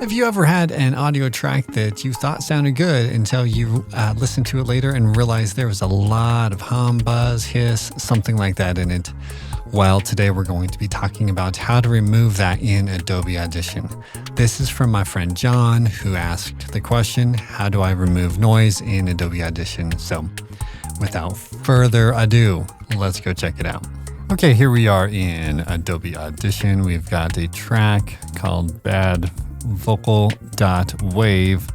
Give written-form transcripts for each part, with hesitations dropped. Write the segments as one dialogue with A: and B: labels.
A: Have you ever had an audio track that you thought sounded good until you listened to it later and realized there was a lot of hum, buzz, hiss, something like that in it? Well, today we're going to be talking about how to remove that in Adobe Audition. This is from my friend John, who asked the question, how do I remove noise in Adobe Audition? So without further ado, let's go check it out. Okay, here we are in Adobe Audition. We've got a track called Bad Vocal.wave,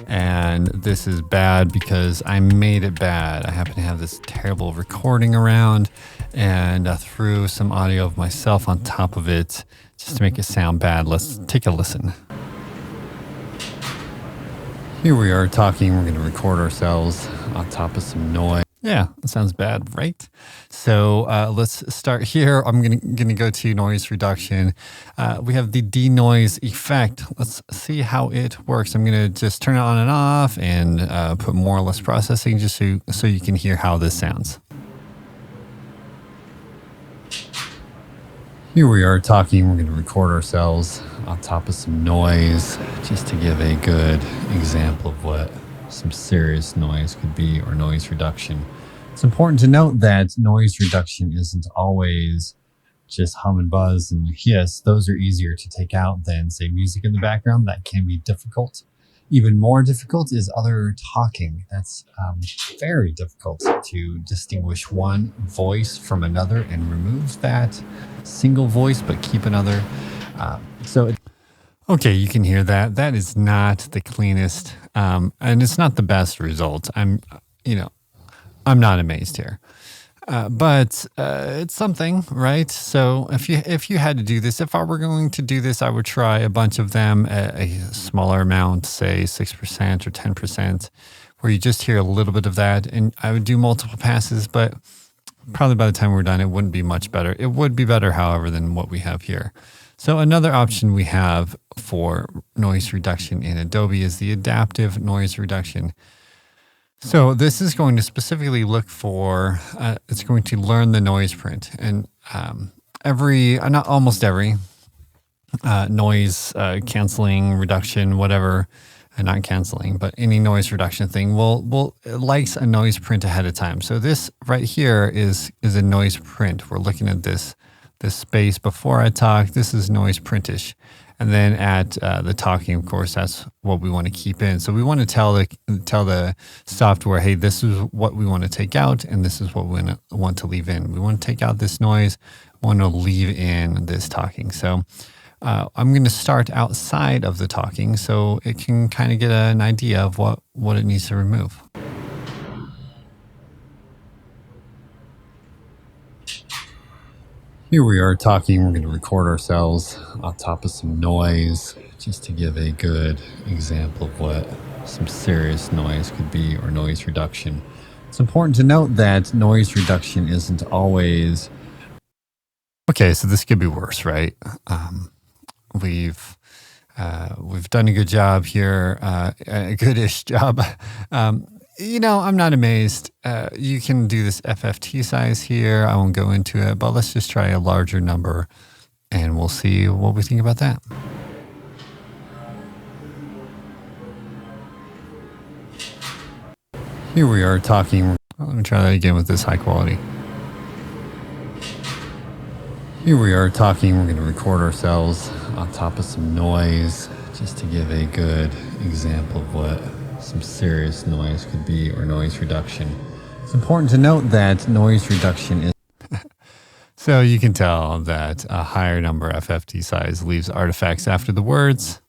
A: and this is bad because I made it bad. I happen to have this terrible recording around and threw some audio of myself on top of it just to make it sound bad. Let's take a listen. Here we are talking. We're going to record ourselves on top of some noise. Yeah, that sounds bad, right? So let's start here. I'm gonna go to noise reduction. We have the denoise effect. Let's see how it works. I'm gonna just turn it on and off and put more or less processing just so you can hear how this sounds. Here we are talking. We're gonna record ourselves on top of some noise just to give a good example of what some serious noise could be, or noise reduction. It's important to note that noise reduction isn't always just hum and buzz and hiss. Those are easier to take out than, say, music in the background. That can be difficult. Even more difficult is other talking. That's very difficult to distinguish one voice from another and remove that single voice but keep another. Okay, you can hear that. That is not the cleanest, and it's not the best result. I'm not amazed here, but it's something, right? So if you had to do this, if I were going to do this, I would try a bunch of them at a smaller amount, say 6% or 10%, where you just hear a little bit of that, and I would do multiple passes, but probably by the time we're done, it wouldn't be much better. It would be better, however, than what we have here. So another option we have for noise reduction in Adobe is the adaptive noise reduction. So this is going to specifically look for, it's going to learn the noise print, and not almost every noise canceling, reduction, whatever, not canceling, but any noise reduction thing likes a noise print ahead of time. So this right here is a noise print. We're looking at this space before I talk. This is noise printish. And then at the talking, of course, that's what we want to keep in. So we want to tell the software, hey, this is what we want to take out, and this is what we want to leave in. We want to take out this noise, we want to leave in this talking. So I'm going to start outside of the talking so it can kind of get an idea of what it needs to remove. Here we are talking. We're going to record ourselves on top of some noise just to give a good example of what some serious noise could be, or noise reduction. It's important to note that noise reduction isn't always... Okay, so this could be worse, right? We've done a good job here, a goodish job. I'm not amazed. You can do this FFT size here. I won't go into it, but let's just try a larger number and we'll see what we think about that. Here we are talking. Let me try that again with this high quality. Here we are talking. We're going to record ourselves on top of some noise just to give a good example of what some serious noise could be, or noise reduction. It's important to note that noise reduction is... So you can tell that a higher number FFT size leaves artifacts after the words.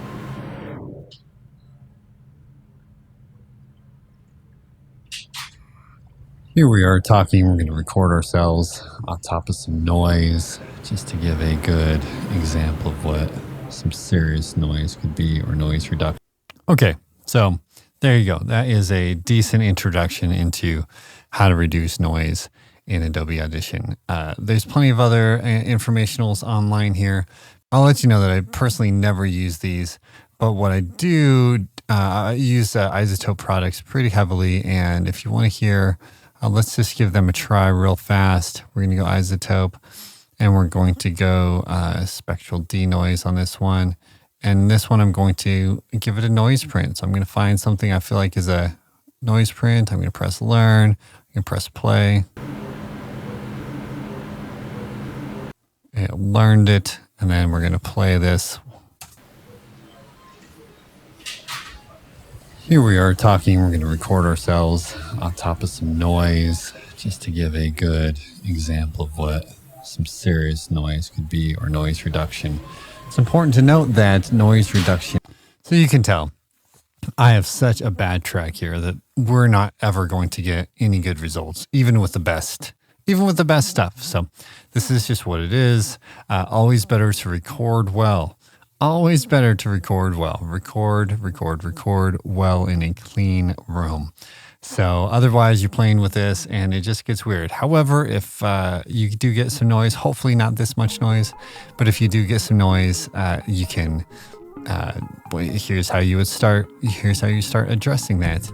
A: Here we are talking. We're going to record ourselves on top of some noise just to give a good example of what some serious noise could be, or noise reduction. Okay, so there you go. That is a decent introduction into how to reduce noise in Adobe Audition. There's plenty of other informationals online here. I'll let you know that I personally never use these, but what I do, I use Isotope products pretty heavily. And if you want to hear, let's just give them a try real fast. We're going to go Isotope, and we're going to go spectral denoise on this one. And this one, I'm going to give it a noise print. So I'm going to find something I feel like is a noise print. I'm going to press learn. I'm going to press play. It learned it. And then we're going to play this. Here we are talking. We're going to record ourselves on top of some noise just to give a good example of what some serious noise could be, or noise reduction. It's important to note that noise reduction, so you can tell I have such a bad track here that we're not ever going to get any good results, even with the best stuff. So this is just what it is. Always better to record well. Always better to record well. Record well in a clean room. So otherwise you're playing with this and it just gets weird. However, if you do get some noise, hopefully not this much noise, but if you do get some noise, you can, here's how you start addressing that.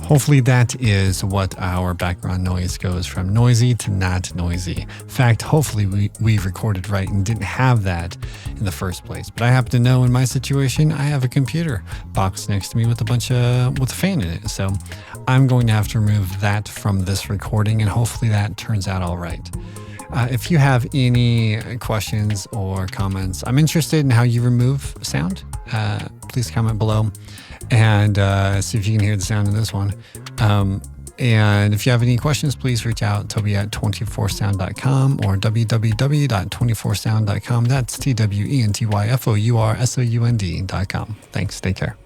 A: Hopefully that is what our background noise goes from noisy to not noisy. In fact, hopefully we recorded right and didn't have that in the first place. But I happen to know in my situation, I have a computer box next to me with a fan in it. So I'm going to have to remove that from this recording, and hopefully that turns out all right. If you have any questions or comments, I'm interested in how you remove sound. Please comment below and see if you can hear the sound in this one. And if you have any questions, please reach out, Toby at 24sound.com or www.24sound.com. That's TWENTYFOURSOUND.com. Thanks. Take care.